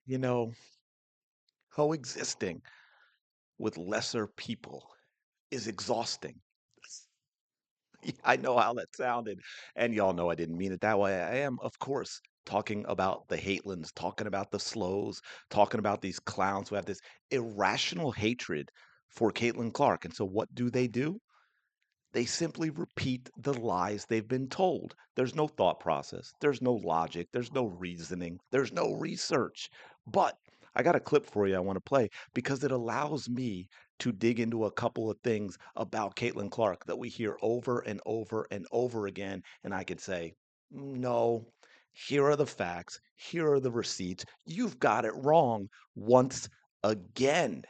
You know, coexisting with lesser people is exhausting. I know how that sounded, and y'all know I didn't mean it that way. I am, of course, talking about the Hatelins, talking about the Slows, talking about these clowns who have this irrational hatred for Caitlin Clark. And so what do? They simply repeat the lies they've been told. There's no thought process, there's no logic, there's no reasoning, there's no research. But I got a clip for you I want to play because it allows me to dig into a couple of things about Caitlin Clark that we hear over and over and over again. And I could say, no, here are the facts, here are the receipts. You've got it wrong once again.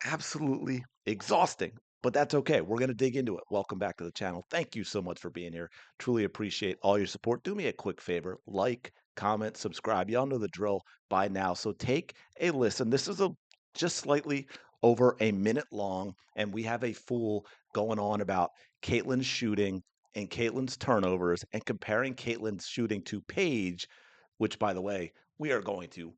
Absolutely exhausting, but that's okay. We're going to dig into it. Welcome back to the channel. Thank you so much for being here. Truly appreciate all your support. Do me a quick favor, like, comment, subscribe. Y'all know the drill by now. So take a listen. This is a just slightly over a minute long, and we have a fool going on about Caitlin's shooting and Caitlin's turnovers and comparing Caitlin's shooting to Paige, which, by the way, we are going to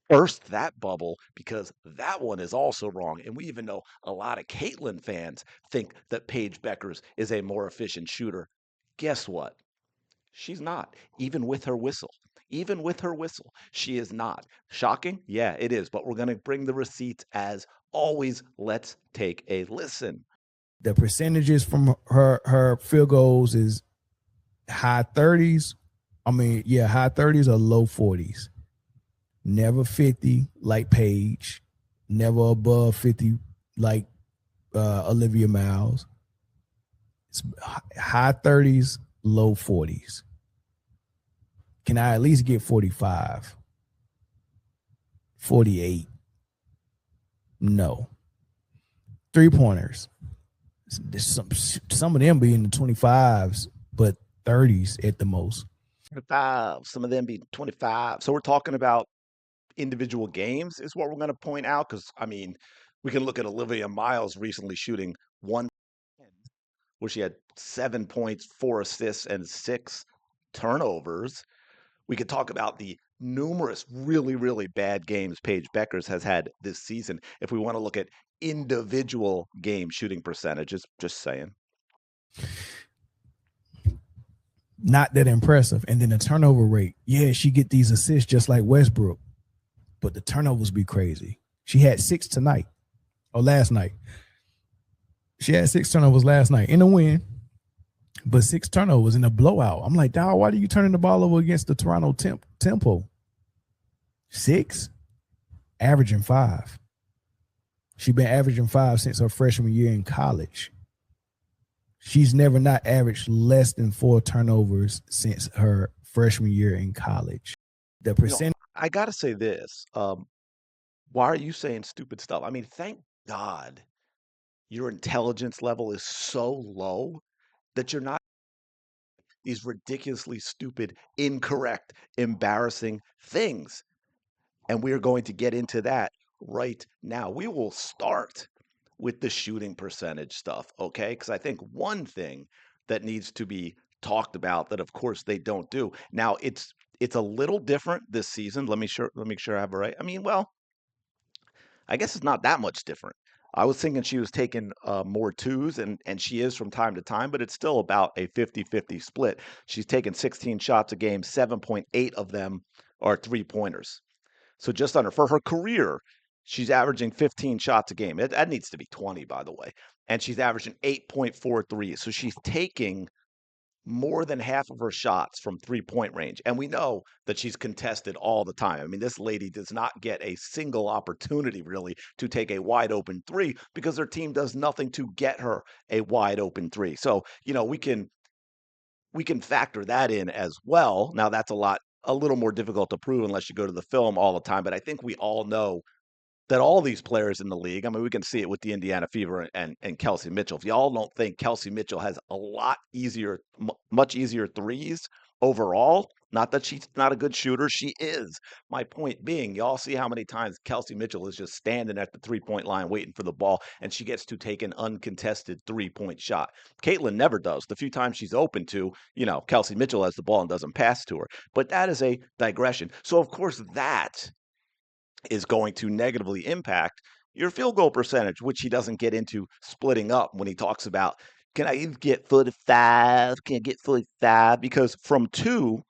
burst that bubble because that one is also wrong. And we even know a lot of Caitlyn fans think that Paige Bueckers is a more efficient shooter. Guess what? She's not, even with her whistle. Even with her whistle, she is not. Shocking? Yeah, it is. But we're going to bring the receipts as always. Let's take a listen. The percentages from her field goals is high 30s. I mean, yeah, high 30s or low 40s. Never 50 like Paige, never above 50 like Olivia Miles. It's high 30s, low 40s. Can I at least get 45? 48? No. 3-pointers. Some of them be in the 25s, but 30s at the most. 25, some of them be 25. So we're talking about individual games is what we're going to point out because I mean we can look at Olivia Miles recently shooting 110 where she had 7 points, 4 assists, and 6 turnovers. We could talk about the numerous really, really bad games Paige Bueckers has had this season if we want to look at individual game shooting percentages. Just saying. Not that impressive. And then the turnover rate. Yeah, she get these assists just like Westbrook, but the turnovers be crazy. She had 6 tonight or last night. She had 6 turnovers last night in a win, but 6 turnovers in a blowout. I'm like, dog, why are you turning the ball over against the Toronto Tempo? 6, averaging 5. She been averaging 5 since her freshman year in college. She's never not averaged less than 4 turnovers since her freshman year in college. The percent. I gotta say this. Why are you saying stupid stuff? I mean, thank God your intelligence level is so low that you're not these ridiculously stupid, incorrect, embarrassing things. And we are going to get into that right now. We will start with the shooting percentage stuff, okay? Because I think one thing that needs to be talked about that of course they don't do. Now it's a little different this season. Let me make sure I have it right. I mean, well, I guess it's not that much different. I was thinking she was taking more twos, and she is from time to time, but it's still about a 50-50 split. She's taken 16 shots a game, 7.8 of them are three-pointers. So just under for her career, she's averaging 15 shots a game. That needs to be 20, by the way. And she's averaging 8.43. So she's taking more than half of her shots from three-point range. And we know that she's contested all the time. I mean, this lady does not get a single opportunity really to take a wide open three because her team does nothing to get her a wide open three. So, we can factor that in as well. Now that's a little more difficult to prove unless you go to the film all the time, but I think we all know that all these players in the league, I mean, we can see it with the Indiana Fever and Kelsey Mitchell. If y'all don't think Kelsey Mitchell has a lot easier, much easier threes overall, Not that she's not a good shooter, she is. My point being, y'all see how many times Kelsey Mitchell is just standing at the 3-point line waiting for the ball, and she gets to take an uncontested 3-point shot. Caitlin never does. The few times she's open to, Kelsey Mitchell has the ball and doesn't pass to her. But that is a digression. So, of course, that is going to negatively impact your field goal percentage, which he doesn't get into splitting up when he talks about, can I get 45? Can I get 45? Because from two,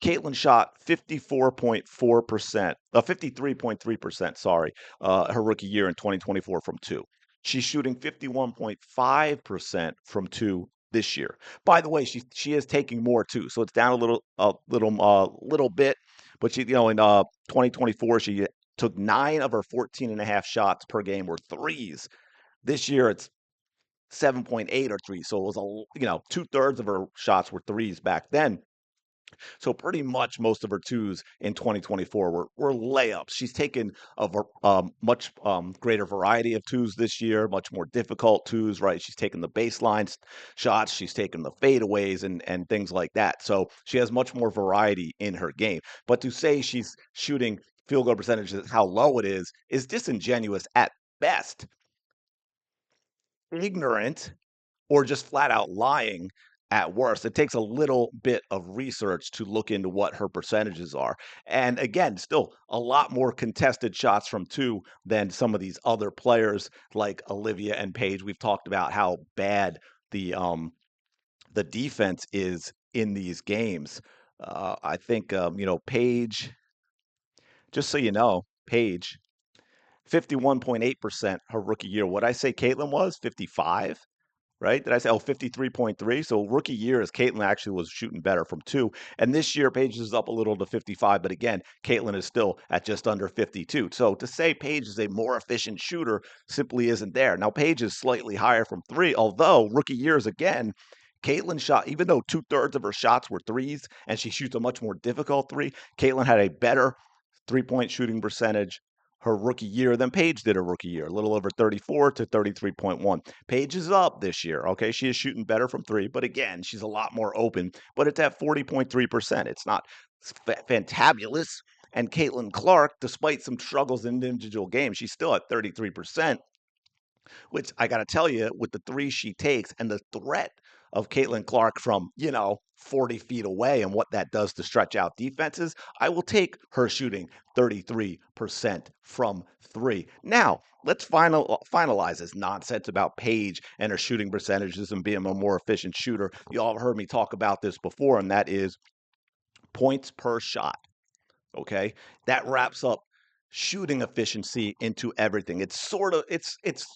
Caitlin shot 54.4%, 53.3%, sorry, her rookie year in 2024 from two. She's shooting 51.5% from two this year. By the way, she is taking more too, so it's down a little bit. But in 2024, she took 9 of her 14 and a half shots per game were threes. This year, it's 7.8 or three. So it was two-thirds of her shots were threes back then. So pretty much most of her twos in 2024 were layups. She's taken a much greater variety of twos this year, much more difficult twos, right? She's taken the baseline shots, she's taken the fadeaways and things like that. So she has much more variety in her game. But to say she's shooting field goal percentages, how low it is disingenuous at best, ignorant, or just flat out lying at worst. It takes a little bit of research to look into what her percentages are. And again, still a lot more contested shots from two than some of these other players like Olivia and Paige. We've talked about how bad the defense is in these games. I think Paige, just so you know, Paige 51.8% her rookie year. What I say Caitlin was 55, right? Did I say, 53.3? So rookie year is Caitlin actually was shooting better from two. And this year, Paige is up a little to 55. But again, Caitlin is still at just under 52. So to say Paige is a more efficient shooter simply isn't there. Now, Paige is slightly higher from three, although rookie years, again, Caitlin shot, even though two-thirds of her shots were threes and she shoots a much more difficult three, Caitlin had a better 3-point shooting percentage her rookie year than Paige did her rookie year, a little over 34 to 33.1. Paige is up this year. Okay, she is shooting better from three, but again, she's a lot more open. But it's at 40.3%. It's not fantabulous. And Caitlin Clark, despite some struggles in individual games, she's still at 33%, which I got to tell you, with the three she takes and the threat of Caitlin Clark from, 40 feet away and what that does to stretch out defenses, I will take her shooting 33% from three. Now, let's finalize this nonsense about Paige and her shooting percentages and being a more efficient shooter. You all heard me talk about this before, and that is points per shot. Okay, that wraps up shooting efficiency into everything. It's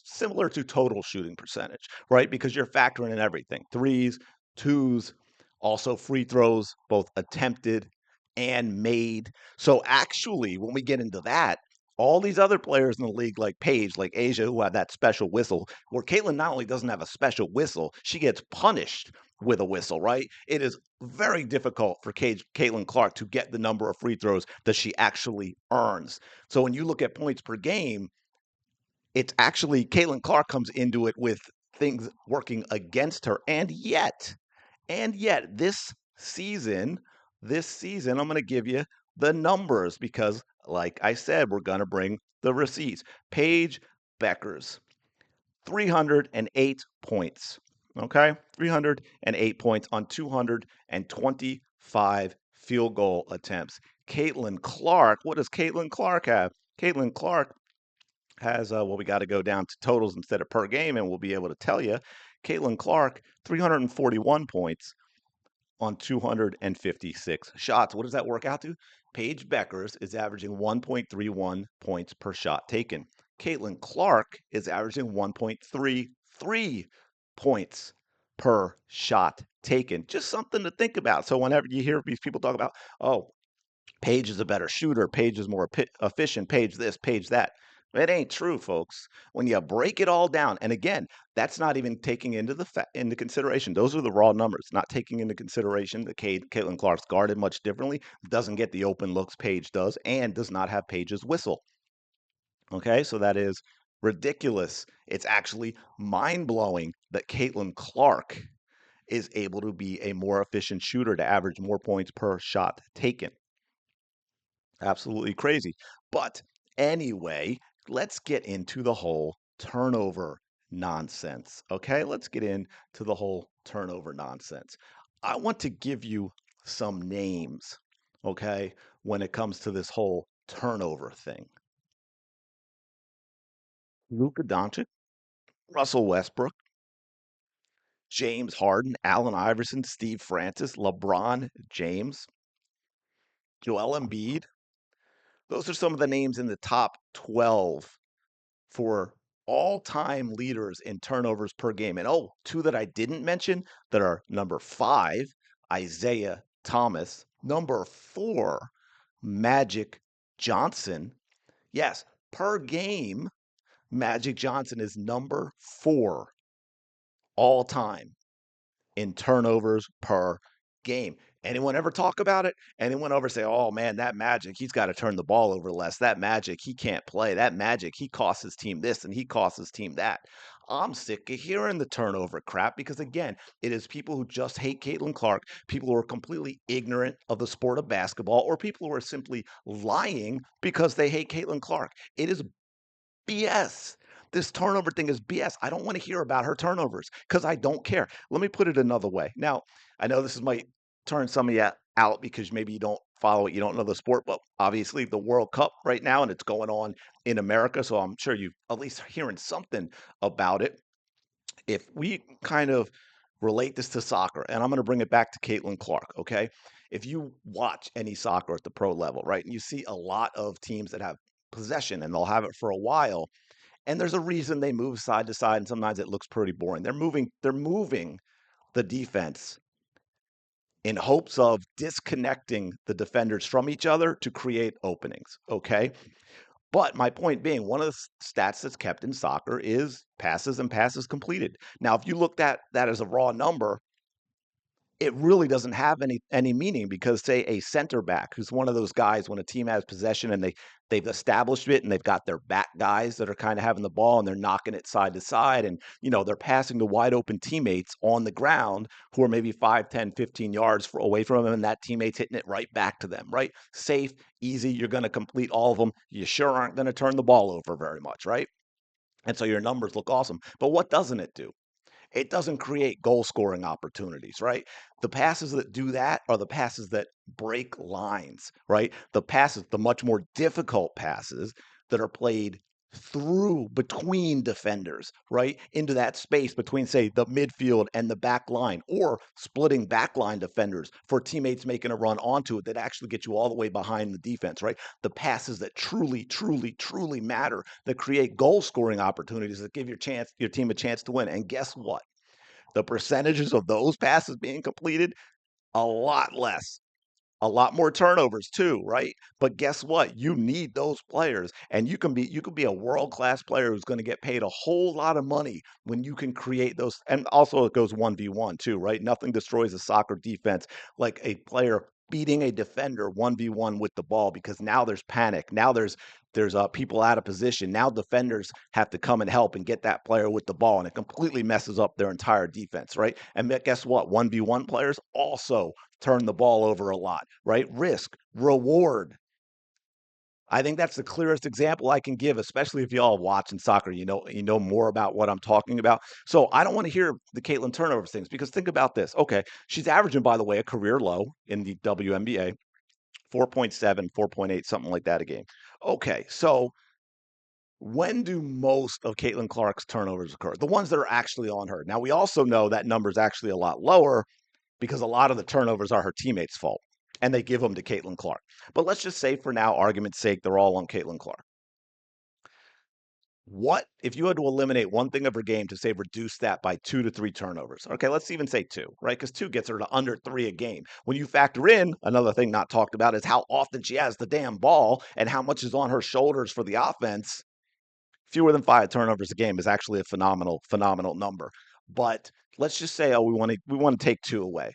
similar to total shooting percentage, right? Because you're factoring in everything: threes, twos, also free throws, both attempted and made. So actually, when we get into that, all these other players in the league, like Paige, like Asia, who have that special whistle, where Caitlin not only doesn't have a special whistle, she gets punished with a whistle, right? It is very difficult for Caitlin Clark to get the number of free throws that she actually earns. So when you look at points per game, it's actually Caitlin Clark comes into it with things working against her. And yet, this season, I'm going to give you the numbers because, like I said, we're going to bring the receipts. Paige Bueckers, 308 points. Okay, 308 points on 225 field goal attempts. Caitlin Clark, what does Caitlin Clark have? Caitlin Clark has, we got to go down to totals instead of per game, and we'll be able to tell you. Caitlin Clark, 341 points on 256 shots. What does that work out to? Paige Bueckers is averaging 1.31 points per shot taken. Caitlin Clark is averaging 1.33 points per shot taken. Just something to think about. So whenever you hear these people talk about, oh, Paige is a better shooter, Paige is more efficient, Paige this, Paige that. It ain't true, folks. When you break it all down, and again, that's not even taking into consideration. Those are the raw numbers, not taking into consideration that Caitlin Clark's guarded much differently, doesn't get the open looks Paige does, and does not have Paige's whistle. Okay, so that is ridiculous. It's actually mind blowing that Caitlin Clark is able to be a more efficient shooter to average more points per shot taken. Absolutely crazy. But anyway, let's get into the whole turnover nonsense. Okay, let's get into the whole turnover nonsense. I want to give you some names, okay, when it comes to this whole turnover thing. Luka Doncic, Russell Westbrook, James Harden, Allen Iverson, Steve Francis, LeBron James, Joel Embiid. Those are some of the names in the top 12 for all-time leaders in turnovers per game. And oh, two that I didn't mention that are number 5, Isaiah Thomas, number 4, Magic Johnson. Yes, per game, Magic Johnson is number 4 all time in turnovers per game. Anyone ever talk about it? Anyone ever say, "Oh man, that Magic, he's got to turn the ball over less. That Magic, he can't play. That Magic, he costs his team this and he costs his team that." I'm sick of hearing the turnover crap because again, it is people who just hate Caitlin Clark, people who are completely ignorant of the sport of basketball, or people who are simply lying because they hate Caitlin Clark. It is BS. This turnover thing is BS. I don't want to hear about her turnovers because I don't care. Let me put it another way. Now, I know might turn some of you out because maybe you don't follow it, you don't know the sport, but obviously the World Cup right now and it's going on in America, so I'm sure you at least hearing something about it. If we kind of relate this to soccer, and I'm going to bring it back to Caitlin Clark, okay? If you watch any soccer at the pro level, right, and you see a lot of teams that have possession and they'll have it for a while, and there's a reason they move side to side, and sometimes it looks pretty boring. They're moving the defense in hopes of disconnecting the defenders from each other to create openings. Okay. But my point being, one of the stats that's kept in soccer is passes and passes completed. Now, if you looked at that as a raw number, it really doesn't have any meaning because say a center back who's one of those guys when a team has possession and they've established it and they've got their back guys that are kind of having the ball and they're knocking it side to side and they're passing to wide open teammates on the ground who are maybe 5, 10, 15 yards away from them and that teammate's hitting it right back to them, right? Safe, easy, you're going to complete all of them. You sure aren't going to turn the ball over very much, right? And so your numbers look awesome. But what doesn't it do? It doesn't create goal scoring opportunities, right? The passes that do that are the passes that break lines, right? The passes, the much more difficult passes that are played through between defenders, right? Into that space between, say, the midfield and the back line, or splitting backline defenders for teammates making a run onto it that actually get you all the way behind the defense, right? The passes that truly, truly, truly matter, that create goal scoring opportunities that give your team a chance to win. And guess what? The percentages of those passes being completed, a lot less, a lot more turnovers too, right? But guess what? You need those players, and you can be a world class player who's going to get paid a whole lot of money when you can create those. And also, it goes 1v1 too, right? Nothing destroys a soccer defense like a player beating a defender 1v1 with the ball because now there's panic. Now there's people out of position. Now defenders have to come and help and get that player with the ball, and it completely messes up their entire defense, right? And guess what? 1v1 players also turn the ball over a lot, right? Risk, reward. I think that's the clearest example I can give, especially if y'all watching soccer. You know more about what I'm talking about. So I don't want to hear the Caitlin turnovers things because think about this. Okay, she's averaging, by the way, a career low in the WNBA, 4.7, 4.8, something like that a game. Okay, so when do most of Caitlin Clark's turnovers occur? The ones that are actually on her. Now we also know that number is actually a lot lower because a lot of the turnovers are her teammates' fault, and they give them to Caitlin Clark. But let's just say, for now, argument's sake, they're all on Caitlin Clark. What if you had to eliminate one thing of her game to say reduce that by 2 to 3 turnovers? Okay, let's even say 2, right? Because 2 gets her to under 3 a game. When you factor in another thing not talked about is how often she has the damn ball and how much is on her shoulders for the offense. Fewer than 5 turnovers a game is actually a phenomenal, phenomenal number. But let's just say, oh, we want to take 2 away.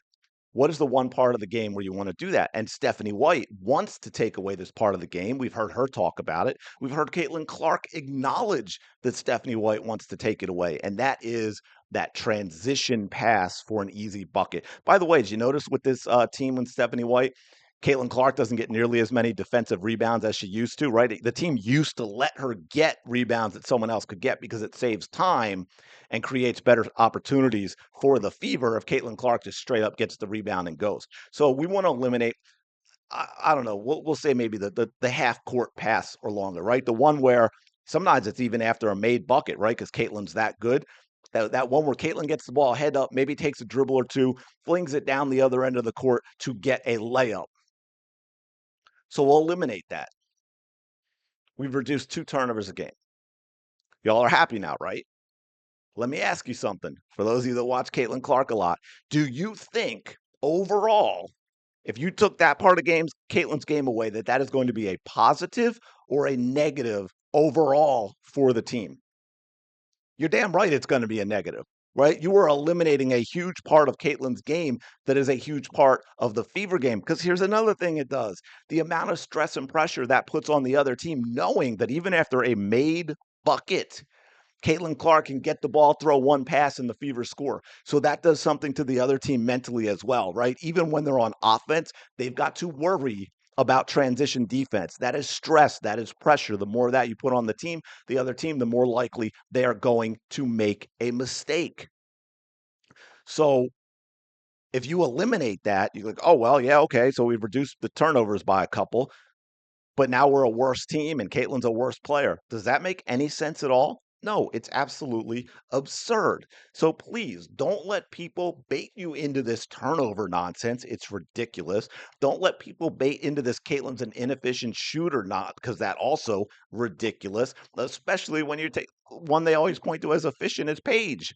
What is the one part of the game where you want to do that? And Stephanie White wants to take away this part of the game. We've heard her talk about it. We've heard Caitlin Clark acknowledge that Stephanie White wants to take it away. And that is that transition pass for an easy bucket. By the way, did you notice with this team with Stephanie White, Caitlin Clark doesn't get nearly as many defensive rebounds as she used to, right? The team used to let her get rebounds that someone else could get because it saves time and creates better opportunities for the Fever if Caitlin Clark just straight up gets the rebound and goes. So we want to eliminate. I don't know. We'll say maybe the half court pass or longer, right? The one where sometimes it's even after a made bucket, right? Because Caitlin's that good. That one where Caitlin gets the ball head up, maybe takes a dribble or two, flings it down the other end of the court to get a layup. So we'll eliminate that. We've reduced 2 turnovers a game. Y'all are happy now, right? Let me ask you something. For those of you that watch Caitlin Clark a lot, do you think overall, if you took that part of Caitlin's game away, that that is going to be a positive or a negative overall for the team? You're damn right it's going to be a negative, right? You are eliminating a huge part of Caitlin's game that is a huge part of the Fever game. Because here's another thing it does: the amount of stress and pressure that puts on the other team, knowing that even after a made bucket, Caitlin Clark can get the ball, throw one pass, and the Fever score. So that does something to the other team mentally as well, right? Even when they're on offense, they've got to worry about transition defense. That is stress, that is pressure. The more that you put on the other team, the more likely they are going to make a mistake. So if you eliminate that, you're like, oh, well, yeah, okay. So we've reduced the turnovers by a couple, but now we're a worse team and Caitlin's a worse player. Does that make any sense at all? No, it's absolutely absurd. So please don't let people bait you into this turnover nonsense. It's ridiculous. Don't let people bait into this Caitlin's an inefficient shooter, not because that also ridiculous, especially when you take one they always point to as efficient as Paige.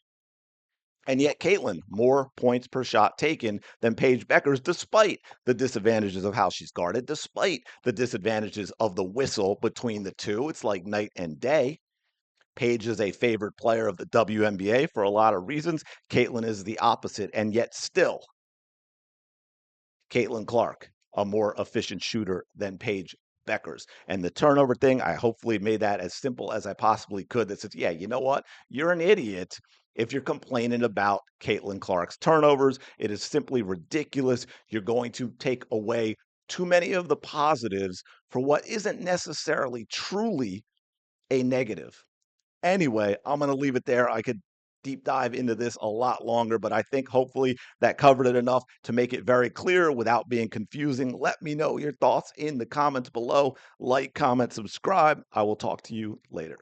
And yet, Caitlin, more points per shot taken than Paige Bueckers, despite the disadvantages of how she's guarded, despite the disadvantages of the whistle between the two. It's like night and day. Paige is a favored player of the WNBA for a lot of reasons. Caitlin is the opposite, and yet still, Caitlin Clark, a more efficient shooter than Paige Bueckers. And the turnover thing, I hopefully made that as simple as I possibly could. That says, yeah, you know what? You're an idiot if you're complaining about Caitlin Clark's turnovers. It is simply ridiculous. You're going to take away too many of the positives for what isn't necessarily truly a negative. Anyway, I'm going to leave it there. I could deep dive into this a lot longer, but I think hopefully that covered it enough to make it very clear without being confusing. Let me know your thoughts in the comments below. Like, comment, subscribe. I will talk to you later.